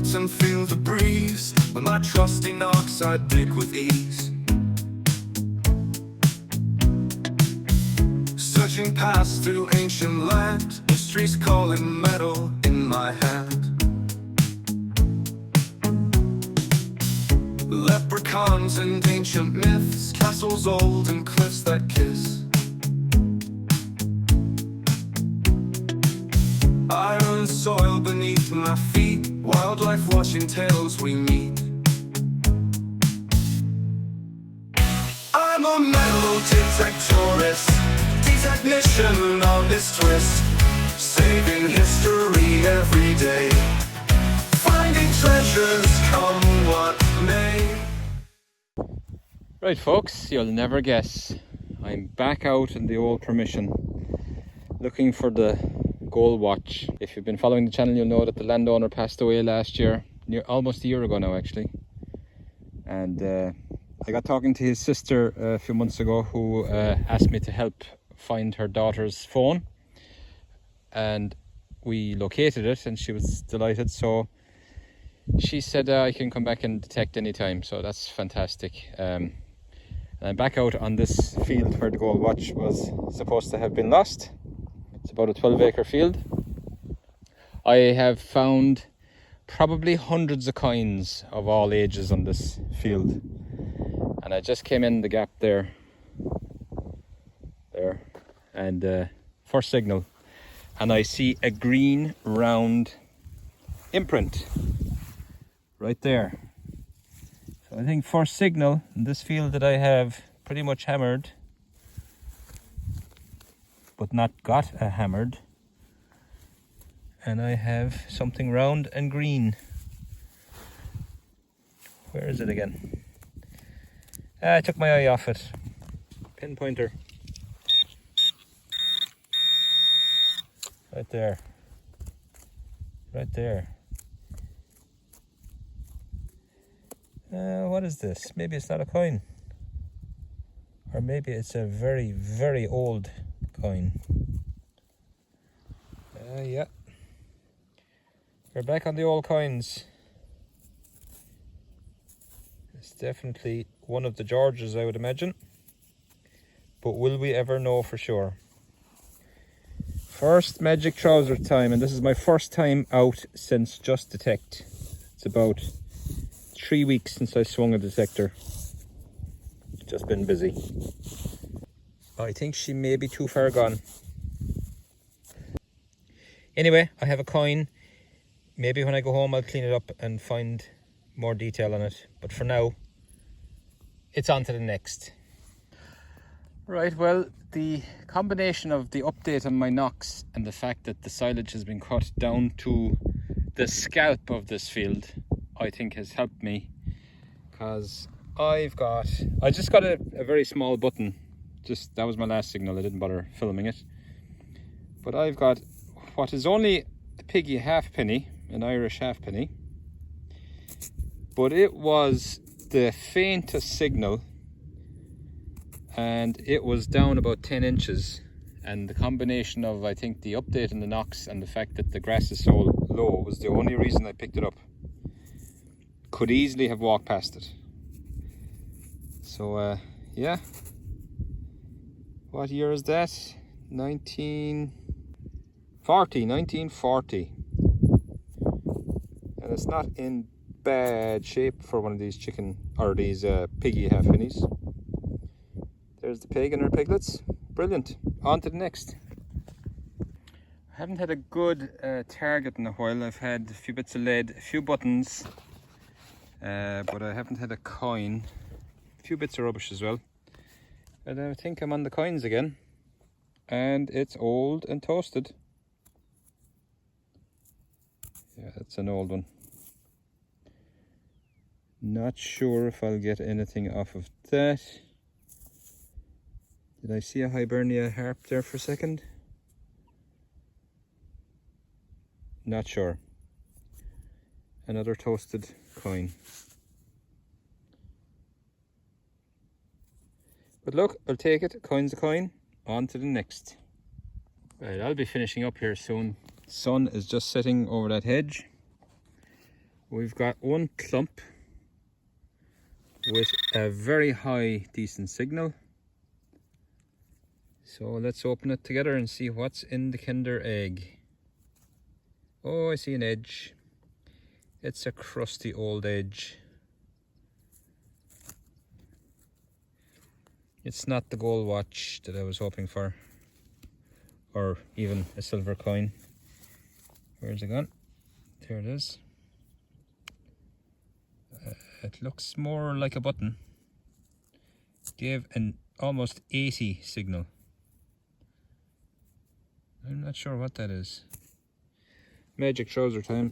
roots and feel the breeze. With my trusty knocks I dig with ease, searching past through ancient land. History's calling, metal in my hand. Leprechauns and ancient myths, castles old and cliffs that kiss. Iron soil beneath my feet, wildlife watching tales we meet. I'm a metal detectorist, detechnician of this twist, saving history every day, finding treasures come what may. Right folks, you'll never guess, I'm back out in the old permission looking for the gold watch. If you've been following the channel, you'll know that the landowner passed away last year, almost a year ago now actually. And I got talking to his sister a few months ago, who asked me to help find her daughter's phone, and we located it and she was delighted. So she said I can come back and detect anytime, so that's fantastic. And I'm back out on this field where the gold watch was supposed to have been lost. It's about a 12-acre field. I have found probably hundreds of coins of all ages on this field, and I just came in the gap there, and first signal, and I see a green round imprint right there. So I think first signal in this field that I have pretty much hammered, but not got a hammered, and I have something round and green. Where is it again? I took my eye off it. Pinpointer. Right there. Right there. What is this? Maybe it's not a coin. Or maybe it's a very, very old coin. Yeah. We're back on the old coins. It's definitely one of the Georges, I would imagine. But will we ever know for sure? First magic trouser time, and this is my first time out since Just Detect. It's about 3 weeks since I swung a detector. Just been busy. I think she may be too far gone. Anyway, I have a coin. Maybe when I go home I'll clean it up and find more detail on it. But for now, it's on to the next. Right, well, the combination of the update on my knocks and the fact that the silage has been cut down to the scalp of this field, I think has helped me, because I just got a very small button. That was my last signal. I didn't bother filming it. But I've got what is only a piggy halfpenny, an Irish halfpenny, but it was the faintest signal, and it was down about 10 inches. And the combination of, I think, the update in the knocks and the fact that the grass is so low was the only reason I picked it up. Could easily have walked past it. So yeah, what year is that? 1940. And it's not in bad shape for one of these piggy halfpennies. There's the pig and her piglets. Brilliant. On to the next. I haven't had a good target in a while. I've had a few bits of lead, a few buttons, but I haven't had a coin. A few bits of rubbish as well. But I think I'm on the coins again, and it's old and toasted. Yeah, that's an old one. Not sure if I'll get anything off of that. Did I see a Hibernia harp there for a second? Not sure. Another toasted coin. But look, I'll take it. A coin's a coin. On to the next. Right, I'll be finishing up here soon. Sun is just setting over that hedge. We've got one clump with a very high decent signal. So let's open it together and see what's in the Kinder egg. Oh, I see an edge. It's a crusty old edge. It's not the gold watch that I was hoping for, or even a silver coin. Where's it gone? There it is. It looks more like a button. Gave an almost 80 signal. I'm not sure what that is. Magic trouser time.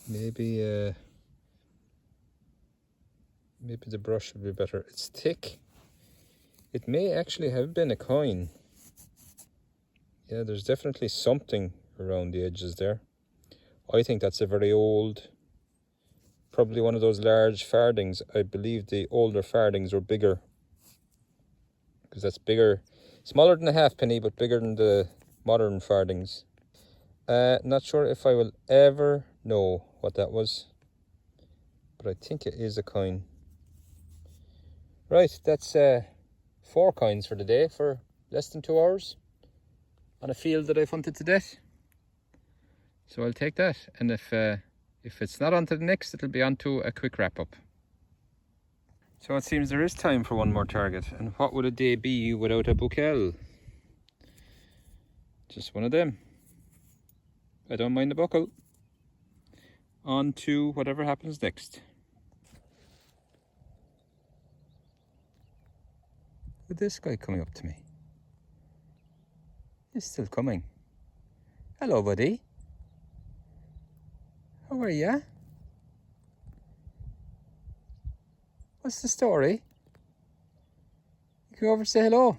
Maybe the brush would be better. It's thick. It may actually have been a coin. Yeah, there's definitely something around the edges there. I think that's a very old, probably one of those large fardings. I believe the older fardings were bigger, because that's bigger, smaller than a halfpenny, but bigger than the modern fardings. Not sure if I will ever know what that was, but I think it is a coin. Right, that's 4 coins for the day for less than 2 hours on a field that I've hunted to death. So I'll take that, and if it's not on to the next, it'll be on to a quick wrap up. So it seems there is time for one more target, and what would a day be without a buccal? Just one of them. I don't mind the buckle. On to whatever happens next. With this guy coming up to me. He's still coming. Hello, buddy. How are ya? What's the story? You can go over and say hello.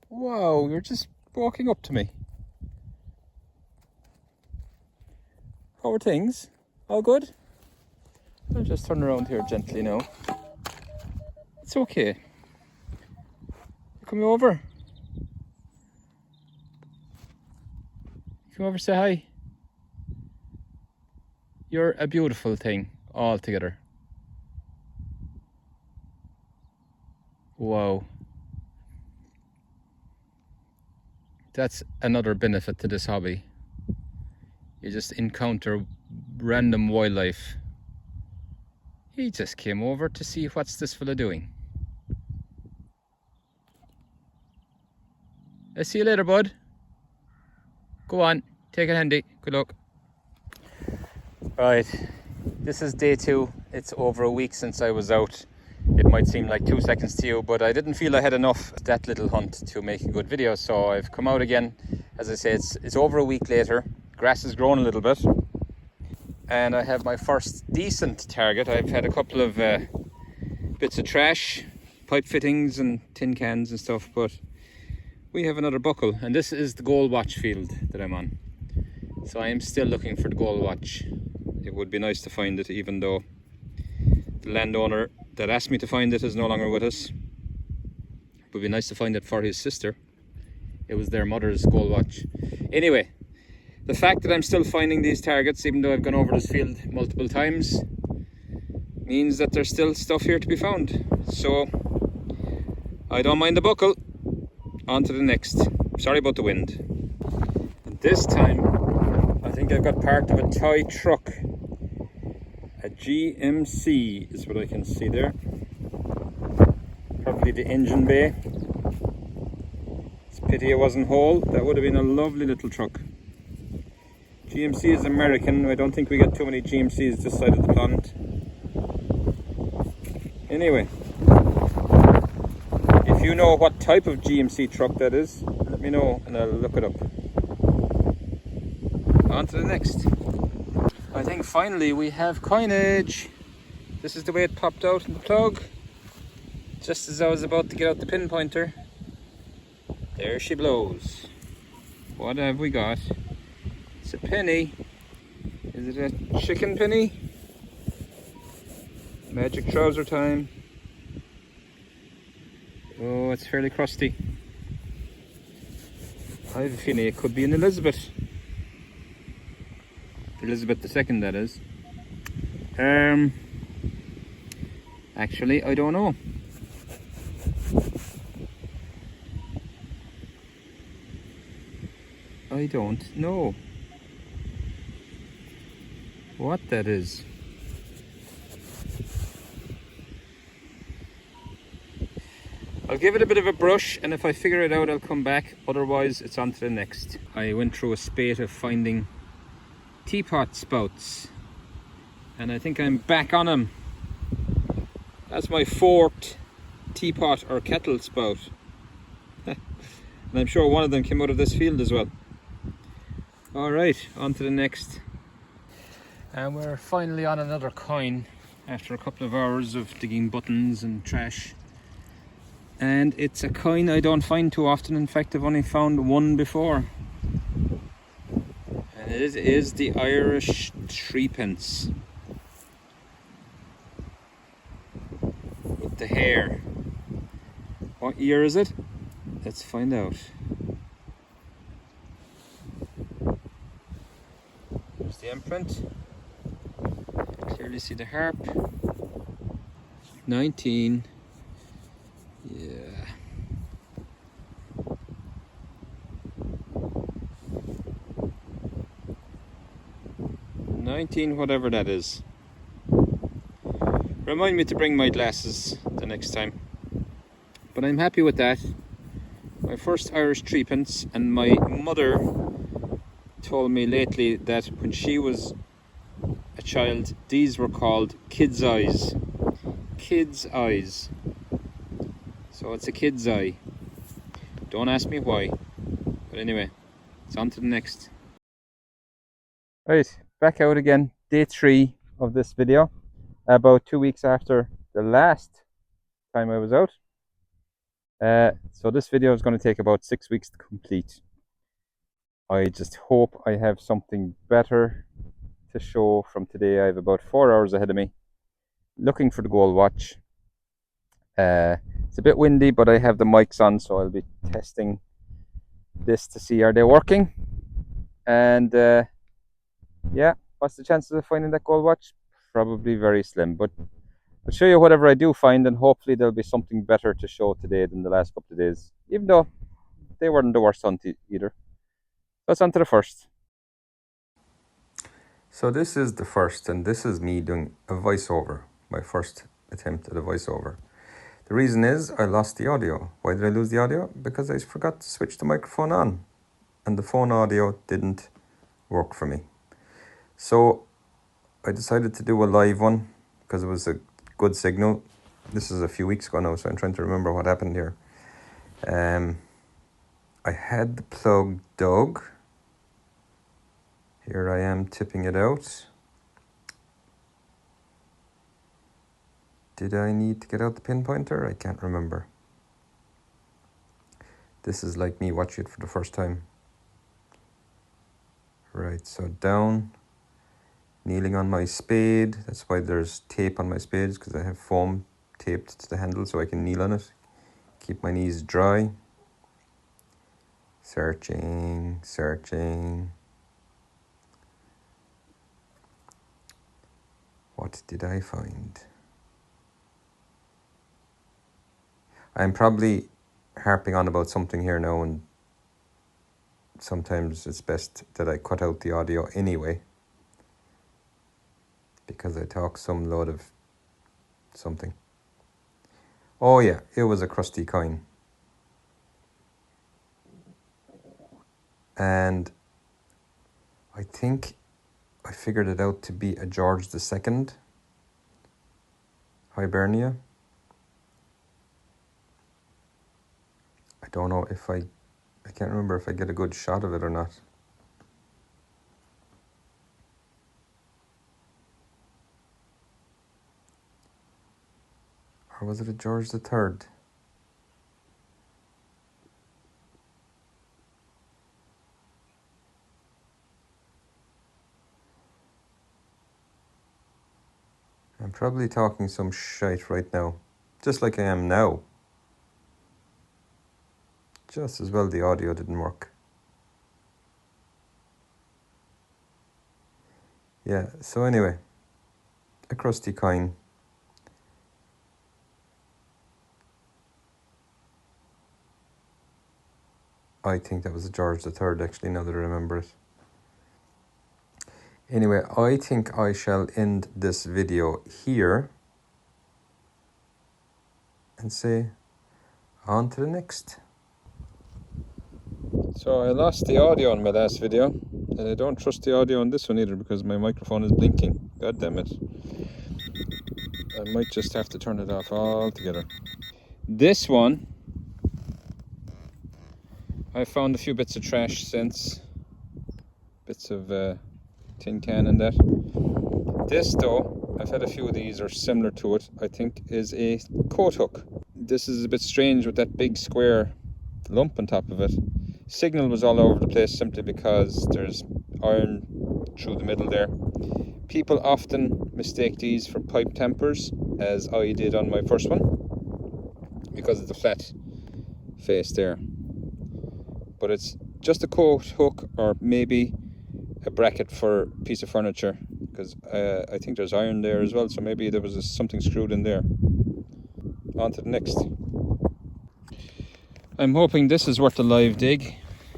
Wow, you're just walking up to me. How are things? All good? I'll just turn around here gently now. It's okay. You coming over? Come over, say hi. You're a beautiful thing altogether. Wow. That's another benefit to this hobby. You just encounter random wildlife. He just came over to see what's this fella doing. I'll see you later, bud. Go on, take it handy. Good luck. Right, this is day 2. It's over a week since I was out. It might seem like 2 seconds to you, but I didn't feel I had enough of that little hunt to make a good video, so I've come out again. As I say, it's over a week later. Grass has grown a little bit, and I have my first decent target. I've had a couple of bits of trash, pipe fittings and tin cans and stuff, but we have another buckle, and this is the gold watch field that I'm on. So I am still looking for the gold watch. It would be nice to find it, even though the landowner that asked me to find it is no longer with us. It would be nice to find it for his sister. It was their mother's gold watch. Anyway, the fact that I'm still finding these targets, even though I've gone over this field multiple times, means that there's still stuff here to be found. So I don't mind the buckle. On to the next. Sorry about the wind. And this time, I think I've got part of a toy truck. A GMC is what I can see there. Probably the engine bay. It's a pity it wasn't whole. That would have been a lovely little truck. GMC is American. I don't think we get too many GMCs this side of the pond. Anyway, if you know what type of GMC truck that is, let me know and I'll look it up. On to the next. I think finally we have coinage. This is the way it popped out in the plug. Just as I was about to get out the pinpointer, there she blows. What have we got? It's a penny. Is it a chicken penny? Magic trouser time. Oh, it's fairly crusty. I have a feeling it could be an Elizabeth. Elizabeth II, that is. Actually, I don't know. I don't know what that is. I'll give it a bit of a brush, and if I figure it out, I'll come back. Otherwise, it's on to the next. I went through a spate of finding teapot spouts, and I think I'm back on them. That's my fourth teapot or kettle spout. And I'm sure one of them came out of this field as well. Alright, on to the next. And we're finally on another coin after a couple of hours of digging buttons and trash. And it's a coin I don't find too often. In fact, I've only found one before. And it is the Irish threepence. With the hair. What year is it? Let's find out. There's the imprint. Clearly see the harp. 19. Yeah. 19, whatever that is. Remind me to bring my glasses the next time. But I'm happy with that. My first Irish threepence, and my mother told me lately that when she was a child, these were called kid's eyes. Kid's eyes. So it's a kid's eye. Don't ask me why. But anyway, it's on to the next. Right, back out again. Day 3 of this video. About 2 weeks after the last time I was out. So this video is going to take about 6 weeks to complete. I just hope I have something better to show from today. I have about 4 hours ahead of me. Looking for the gold watch. It's a bit windy, but I have the mics on, so I'll be testing this to see are they working. And yeah, what's the chances of finding that gold watch? Probably very slim, but I'll show you whatever I do find, and hopefully there'll be something better to show today than the last couple of days, even though they weren't the worst hunt either. Let's on to the first. So this is the first, and this is me doing a voiceover, my first attempt at a voiceover. The reason is I lost the audio. Why did I lose the audio? Because I forgot to switch the microphone on, and the phone audio didn't work for me. So I decided to do a live one because it was a good signal. This is a few weeks ago now, so I'm trying to remember what happened here. I had the plug dug. Here I am tipping it out. Did I need to get out the pinpointer? I can't remember. This is like me watching it for the first time. Right, so down. Kneeling on my spade. That's why there's tape on my spades, because I have foam taped to the handle so I can kneel on it. Keep my knees dry. Searching, searching. What did I find? I'm probably harping on about something here now, and sometimes it's best that I cut out the audio anyway, because I talk some load of something. Oh yeah, it was a crusty coin. And I think I figured it out to be a George II Hibernia. I don't know if I can't remember if I get a good shot of it or not. Or was it a George III? I'm probably talking some shite right now, just like I am now. Just as well the audio didn't work. Yeah, so anyway, a crusty coin. I think that was a George III, actually, now that I remember it. Anyway, I think I shall end this video here and say on to the next. So I lost the audio on my last video, and I don't trust the audio on this one either because my microphone is blinking. God damn it. I might just have to turn it off altogether. This one, I found a few bits of trash since. Bits of tin can and that. This though, I've had a few of these or similar to it, I think is a coat hook. This is a bit strange with that big square lump on top of it. Signal was all over the place simply because there's iron through the middle there. People often mistake these for pipe tampers, as I did on my first one, because of the flat face there. But it's just a coat hook, or maybe a bracket for a piece of furniture, because I think there's iron there as well, so maybe there was something screwed in there. On to the next. I'm hoping this is worth a live dig.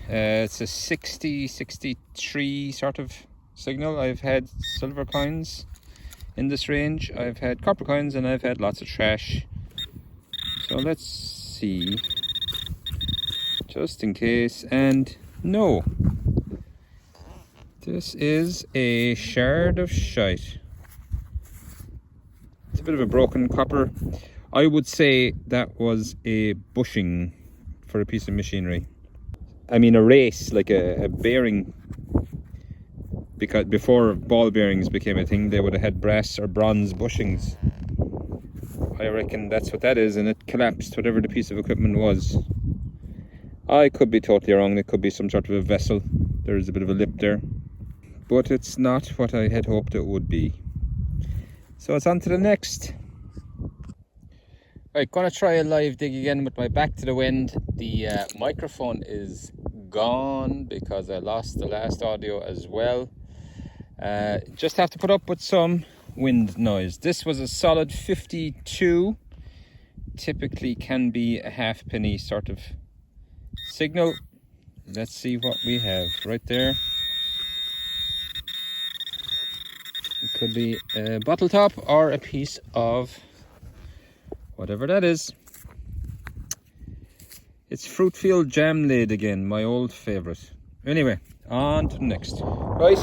It's a 60-63 sort of signal. I've had silver coins in this range, I've had copper coins, and I've had lots of trash. So let's see, just in case. And no, this is a shard of shite. It's a bit of a broken copper. I would say that was a bushing for a piece of machinery. I mean a race, like a bearing, because before ball bearings became a thing, they would have had brass or bronze bushings. I reckon that's what that is, and it collapsed, whatever the piece of equipment was. I could be totally wrong. It could be some sort of a vessel. There's a bit of a lip there, but it's not what I had hoped it would be. So it's on to the next. Right, gonna try a live dig again with my back to the wind. The microphone is gone because I lost the last audio as well. Just have to put up with some wind noise. This was a solid 52. Typically can be a halfpenny sort of signal. Let's see what we have right there. It could be a bottle top or a piece of whatever that is. It's Fruitfield Jam Lid again, my old favourite. Anyway, on to the next. Right,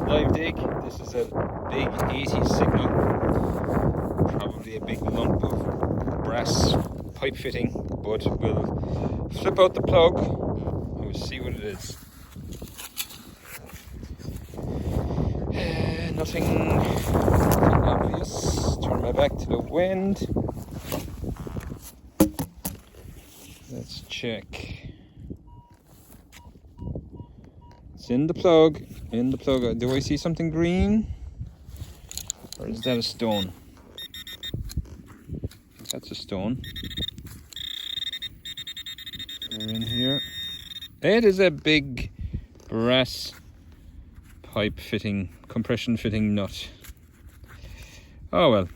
live dig. This is a big 80s signal. Probably a big lump of brass pipe fitting, but we'll flip out the plug and we'll see what it is. Nothing obvious. Turn my back to the wind. Let's check. It's in the plug. In the plug. Do I see something green? Or is that a stone? That's a stone. We're in here. It is a big brass pipe fitting, compression fitting nut. Oh well,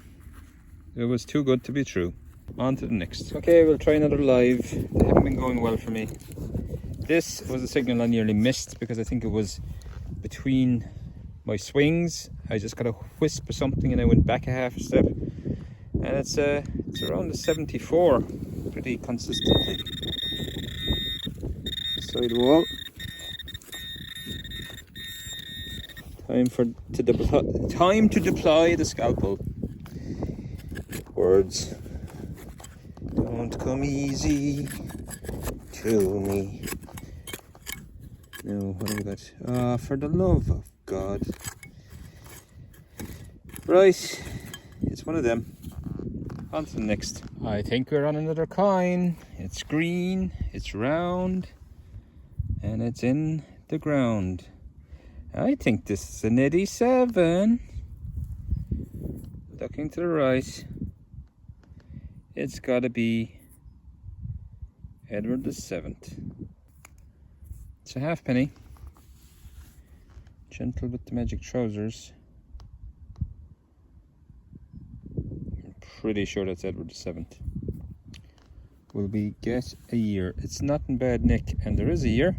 it was too good to be true. On to the next. Okay, we'll try another live. They haven't been going well for me. This was a signal I nearly missed because I think it was between my swings. I just got a wisp of something and I went back a half a step. And it's around the 74 pretty consistently. Side wall. Time to deploy the scalpel. Words don't come easy to me. No, what have we got? For the love of God. Right, it's one of them. On to the next. I think we're on another coin. It's green, it's round, and it's in the ground. I think this is an 87. Looking to the right. It's got to be Edward VII. It's a halfpenny. Gentle with the magic trousers. I'm pretty sure that's Edward VII. Will we get a year? It's not in bad nick, and there is a year.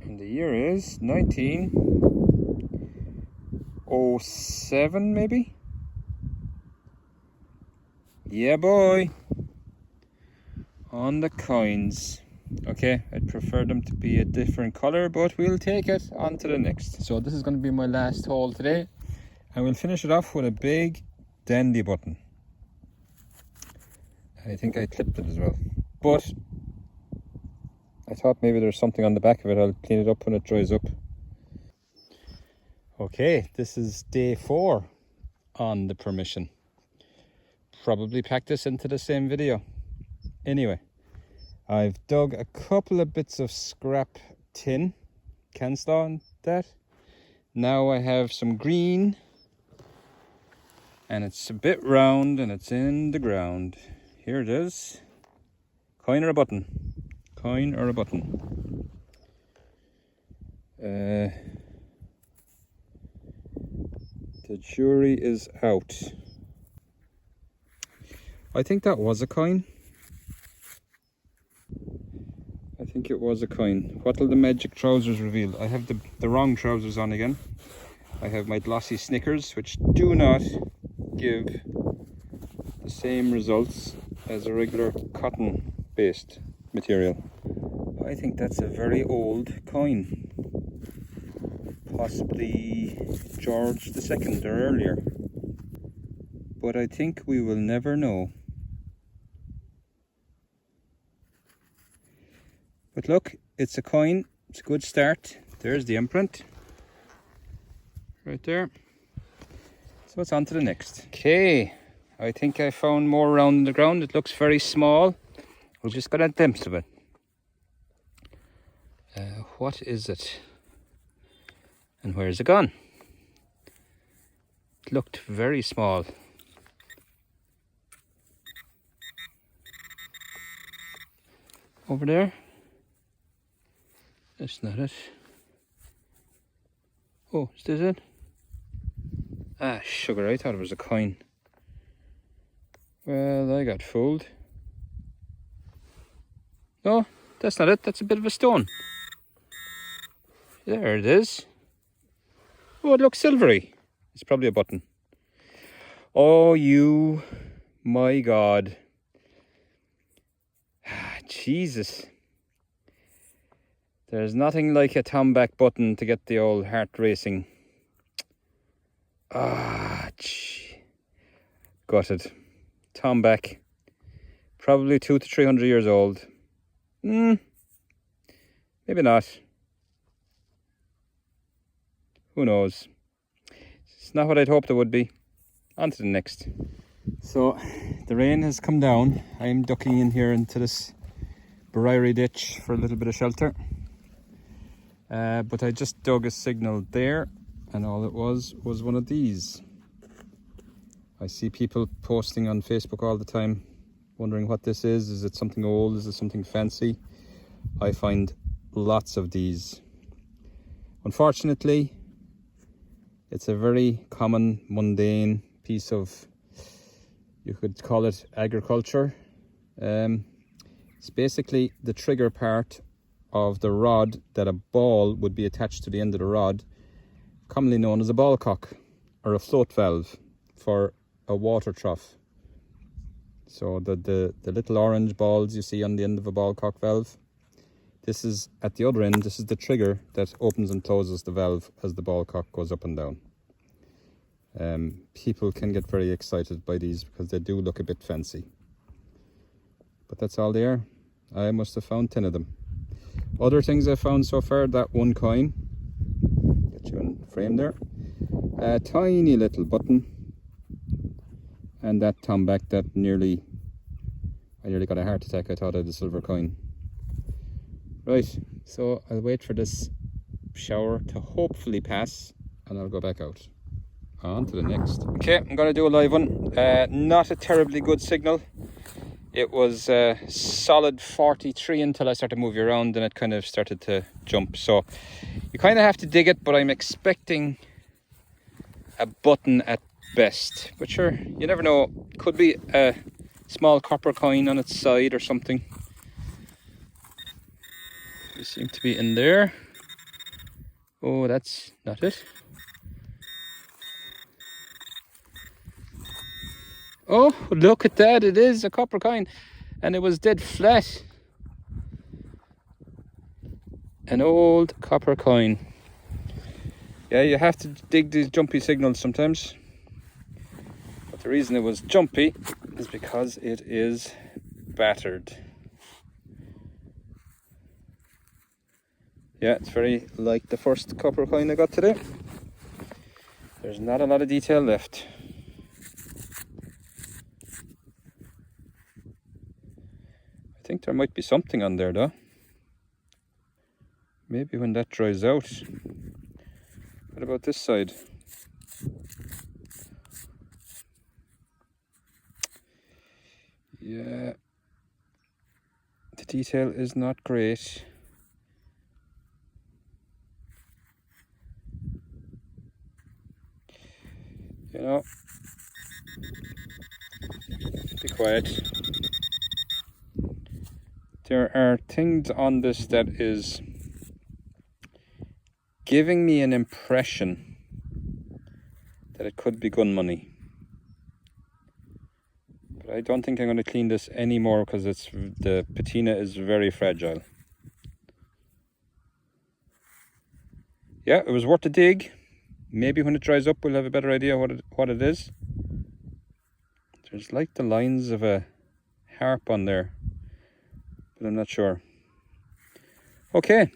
And the year is 1907, maybe? Yeah, boy. On the coins. Okay, I'd prefer them to be a different colour, but we'll take it on to the next. So this is going to be my last haul today, and we'll finish it off with a big dandy button. I think I clipped it as well, but I thought maybe there's something on the back of it. I'll clean it up when it dries up. Okay, this is day 4 on the permission. Probably pack this into the same video. Anyway, I've dug a couple of bits of scrap tin, canslaw and that. Now I have some green, and it's a bit round and it's in the ground. Here it is. Coin or a button? Coin or a button? The jury is out. I think that was a coin. I think it was a coin. What will the magic trousers reveal? I have the wrong trousers on again. I have my glossy Snickers, which do not give the same results as a regular cotton based material. I think that's a very old coin, possibly George II or earlier, but I think we will never know. But look, it's a coin. It's a good start. There's the imprint right there. So it's on to the next. Okay, I think I found more around the ground. It looks very small. We just got a glimpse of it. What is it? And where's it gone? It looked very small. Over there? That's not it. Oh, is this it? Ah, sugar, I thought it was a coin. Well, I got fooled. No, that's not it. That's a bit of a stone. There it is. Oh, it looks silvery. It's probably a button. Oh, you, my God. Jesus. There's nothing like a tomback button to get the old heart racing. Ah, gutted. Tomback. Probably 200 to 300 years old. Maybe not. Who knows? It's not what I'd hoped it would be. On to the next. So, the rain has come down. I'm ducking in here into this briary ditch for a little bit of shelter. But I just dug a signal there, and all it was one of these. I see people posting on Facebook all the time, wondering what this is. Is it something old? Is it something fancy? I find lots of these. Unfortunately, it's a very common, mundane piece of, you could call it agriculture. It's basically the trigger part of the rod that a ball would be attached to the end of the rod, commonly known as a ball cock or a float valve for a water trough. So the little orange balls you see on the end of a ball cock valve, this is at the other end. This is the trigger that opens and closes the valve as the ball cock goes up and down. People can get very excited by these because they do look a bit fancy, but that's all they are. I must have found 10 of them. Other things I found so far, that one coin, get you in frame there, a tiny little button, and that tomback that I nearly got a heart attack. I thought I had a silver coin. Right, so I'll wait for this shower to hopefully pass, and I'll go back out. On to the next. Okay, I'm going to do a live one. Not a terribly good signal. It was solid 43 until I started moving around, and it kind of started to jump. So you kind of have to dig it, but I'm expecting a button at best. But sure, you never know. Could be a small copper coin on its side or something. You seem to be in there. Oh, that's not it. Oh, look at that. It is a copper coin. And it was dead flat. An old copper coin. Yeah, you have to dig these jumpy signals sometimes. But the reason it was jumpy is because it is battered. Yeah, it's very like the first copper coin I got today. There's not a lot of detail left. I think there might be something on there though. Maybe when that dries out. What about this side? Yeah, the detail is not great. You know, be quiet. There are things on this that is giving me an impression that it could be gun money. But I don't think I'm going to clean this anymore because the patina is very fragile. Yeah, it was worth a dig. Maybe when it dries up we'll have a better idea what it is. There's like the lines of a harp on there, but I'm not sure. Okay,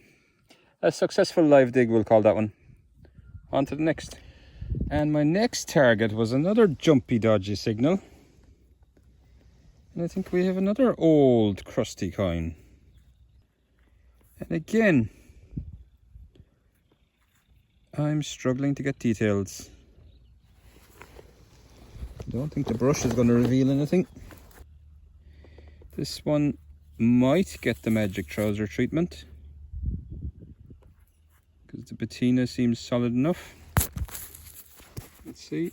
a successful live dig, we'll call that one. On to the next. And my next target was another jumpy dodgy signal. And I think we have another old crusty coin. And again, I'm struggling to get details. I don't think the brush is going to reveal anything. This one might get the magic trouser treatment because the patina seems solid enough. Let's see.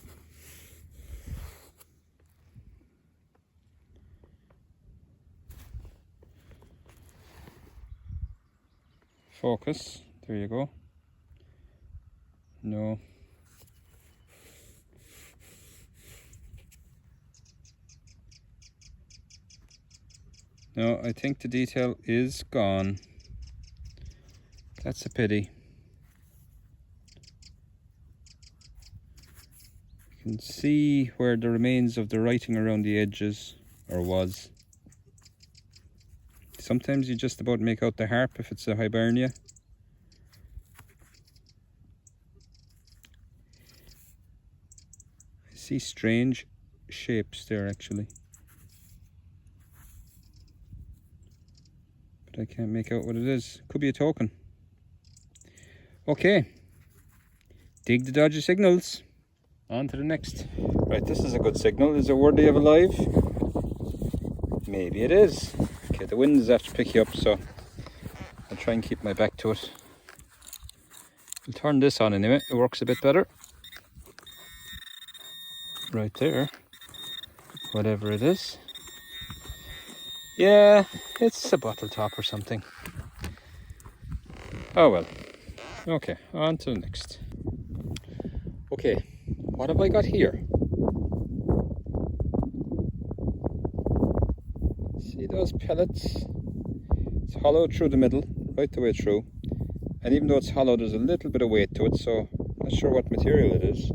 Focus. There you go. No. No, I think the detail is gone. That's a pity. You can see where the remains of the writing around the edges, or was. Sometimes you just about make out the harp if it's a Hibernia. I see strange shapes there actually. But I can't make out what it is. Could be a token. Okay. Dig the dodgy signals. On to the next. Right, this is a good signal. Is it worthy of a live? Maybe it is. Okay, the wind is after picking up, so I'll try and keep my back to it. I'll turn this on anyway. It works a bit better. Right there. Whatever it is. Yeah, it's a bottle top or something. Oh well. Okay, on to the next. Okay, what have I got here? See those pellets? It's hollow through the middle, right the way through. And even though it's hollow, there's a little bit of weight to it, so I'm not sure what material it is.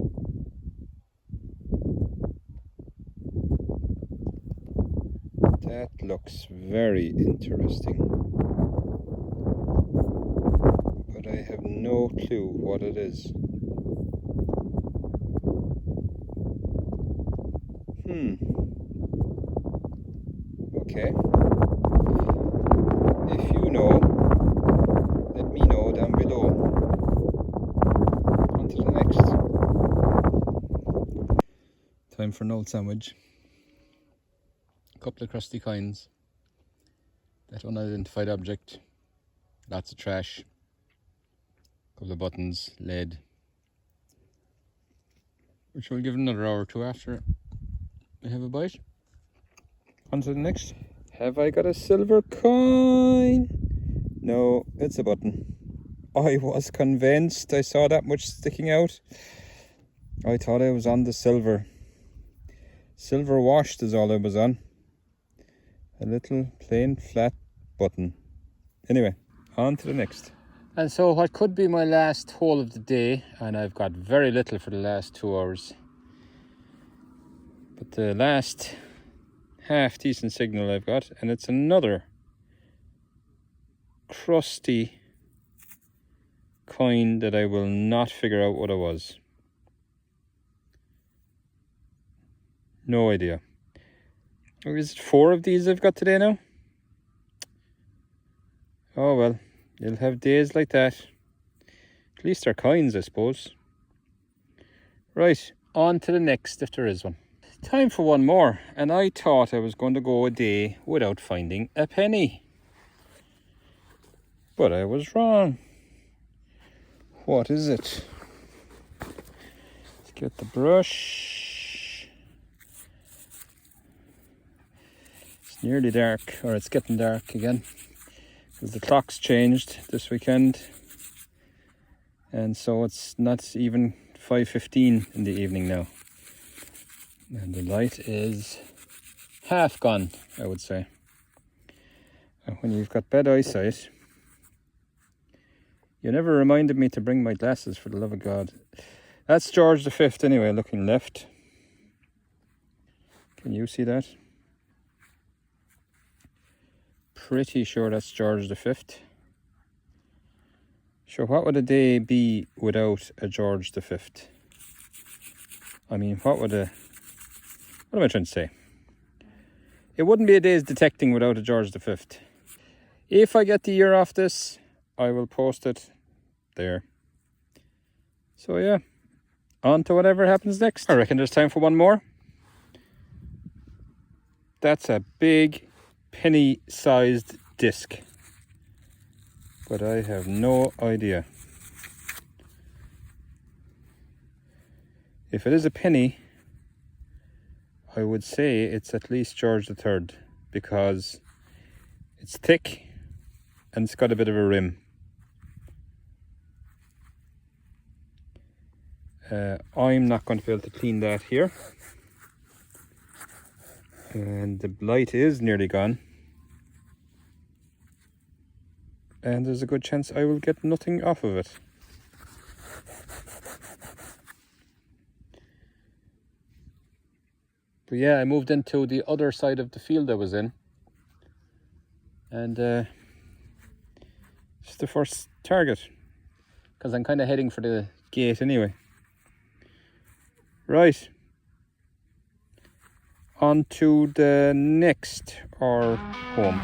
That looks very interesting. But I have no clue what it is. Okay. If you know, let me know down below. On to the next. Time for an old sandwich. A couple of crusty coins. That unidentified object. Lots of trash. A couple of buttons, lead. Which we'll give it another hour or two after we have a bite. On to the next. Have I got a silver coin? No, it's a button. I was convinced. I saw that much sticking out. I thought I was on the silver. Silver washed is all I was on. A little plain flat button. Anyway, on to the next. And so what could be my last hole of the day, and I've got very little for the last 2 hours. But the last half decent signal I've got, and it's another crusty coin that I will not figure out what it was. No idea. Or is it 4 of these I've got today now? Oh well, you'll have days like that. At least they're coins, I suppose. Right, on to the next if there is one. Time for one more, and I thought I was going to go a day without finding a penny. But I was wrong. What is it? Let's get the brush. It's nearly dark, or it's getting dark again, because the clock's changed this weekend. And so it's not even 5:15 in the evening now. And the light is half gone, I would say. And when you've got bad eyesight, you never reminded me to bring my glasses, for the love of God. That's George V anyway, looking left. Can you see that? Pretty sure that's George V. Sure, what would a day be without a George V? I mean, what am I trying to say? It wouldn't be a day's detecting without a George V. If I get the year off this, I will post it there. So yeah, on to whatever happens next. I reckon there's time for one more. That's a big penny-sized disc, but I have no idea. If it is a penny, I would say it's at least George III, because it's thick and it's got a bit of a rim. I'm not going to be able to clean that here, and the light is nearly gone, and there's a good chance I will get nothing off of it. But yeah, I moved into the other side of the field I was in, and it's the first target, because I'm kind of heading for the gate anyway. Right, on to the next, or home.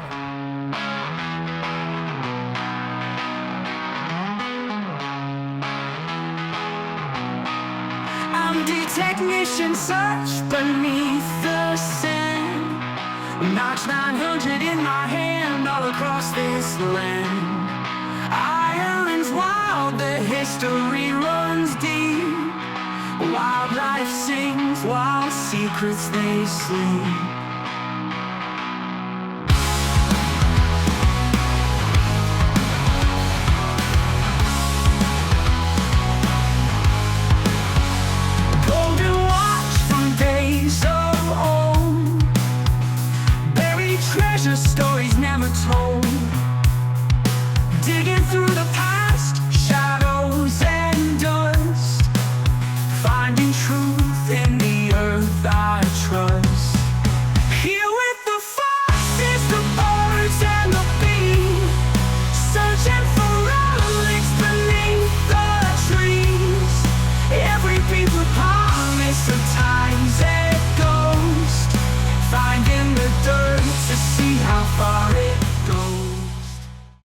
I'm technician, search beneath the sand. Notch 900 in my hand, all across this land. Ireland's wild, the history runs deep. Wildlife sings, wild secrets they sleep.